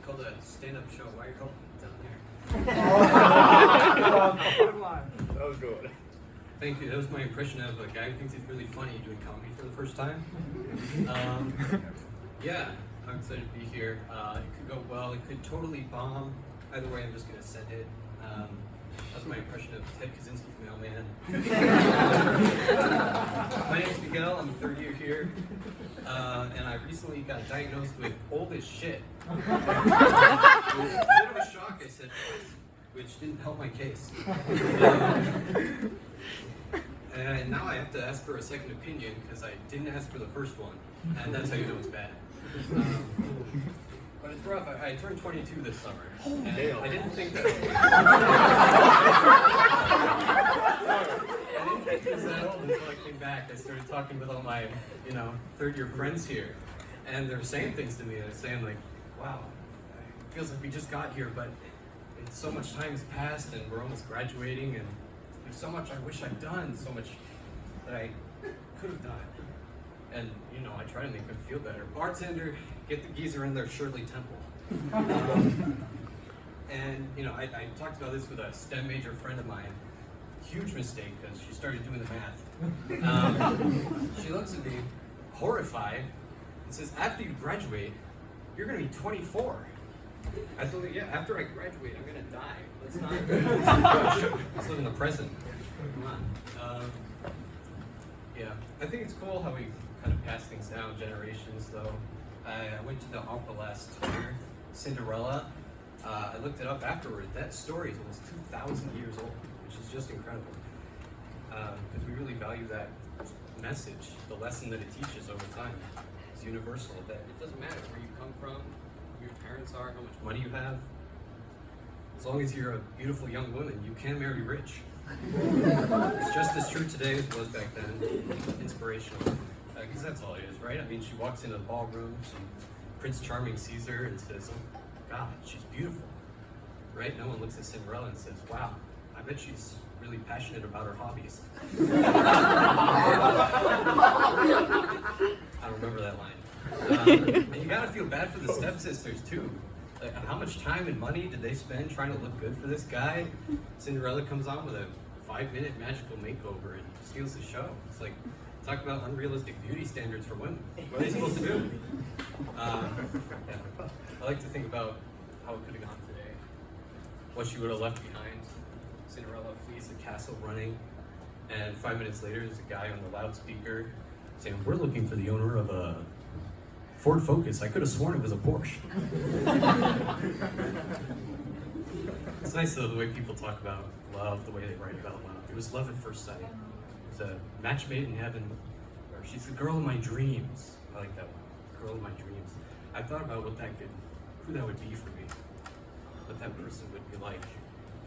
called a stand-up show. Why are you holding down there? That was good. Thank you. That was my impression of a guy who thinks he's really funny doing comedy for the first time. Yeah, I'm excited to be here. It could go well. It could totally bomb. Either way, I'm just going to send it. That's my impression of Ted Kaczynski's Mailman. My name's Miguel. I'm a third year here. And I recently got diagnosed with old as shit. It was a bit of a shock, I said, which didn't help my case. And now I have to ask for a second opinion because I didn't ask for the first one. And that's how you know it's bad. But it's rough. I turned 22 this summer. And I didn't think that. I didn't think it was that old until I came back. I started talking with all my, third year friends here. And they're saying things to me. They're saying like, wow, it feels like we just got here, but so much time has passed and we're almost graduating, and there's so much I wish I'd done, so much that I could have done. And, I try to make them feel better. Bartender, get the geezer in there, Shirley Temple. And, I talked about this with a STEM major friend of mine. Huge mistake, because she started doing the math. She looks at me, horrified, and says, after you graduate, you're going to be 24. I told her, yeah, after I graduate, I'm going to die. Let's not let's live in the present. Come on. Yeah, I think it's cool how we kind of pass things down generations, though. I went to the opera last year, Cinderella. I looked it up afterward. That story is almost 2,000 years old, which is just incredible. Because we really value that message, the lesson that it teaches over time. It's universal, that it doesn't matter where you come from, who your parents are, how much money you have. As long as you're a beautiful young woman, you can marry rich. It's just as true today as it was back then. Inspirational. Because that's all it is, right? I mean, she walks into the ballroom, Prince Charming sees her and says, oh, God, she's beautiful. Right? No one looks at Cinderella and says, wow, I bet she's really passionate about her hobbies. I don't remember that line. And you gotta feel bad for the stepsisters, too. Like, how much time and money did they spend trying to look good for this guy? Cinderella comes on with a 5-minute magical makeover and steals the show. It's like, talk about unrealistic beauty standards for women. What are they supposed to do? I like to think about how it could have gone today. What she would have left behind. Cinderella flees the castle running, and 5 minutes later there's a guy on the loudspeaker saying, we're looking for the owner of a Ford Focus. I could have sworn it was a Porsche. It's nice though, the way people talk about love, the way they write about love. It was love at first sight. It was a match made in heaven. Or she's the girl of my dreams. I like that one. The girl of my dreams. I thought about who that would be for me. What that person would be like.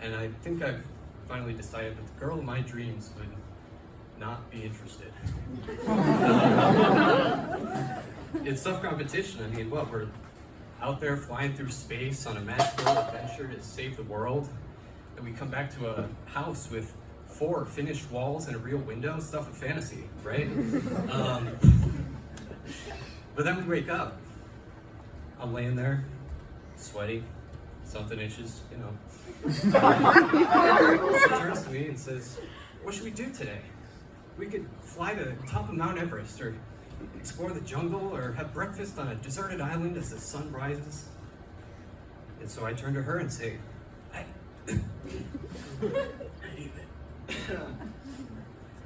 And I think I've finally decided that the girl of my dreams would not be interested. It's tough competition. I mean, we're out there flying through space on a magical adventure to save the world, and we come back to a house with 4 finished walls and a real window, stuff of fantasy, right? But then we wake up. I'm laying there, sweaty, something itches, She turns to me and says, what should we do today? We could fly to the top of Mount Everest, or explore the jungle, or have breakfast on a deserted island as the sun rises. And so I turn to her and say, hey,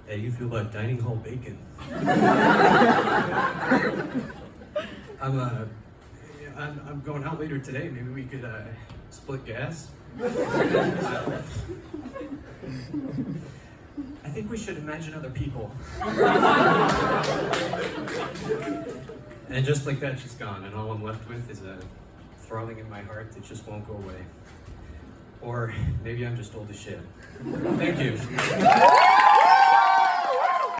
hey, you feel like dining hall bacon? I'm going out later today. Maybe we could split gas. I think we should imagine other people. And just like that, she's gone, and all I'm left with is a throbbing in my heart that just won't go away. Or maybe I'm just old as shit. Thank you.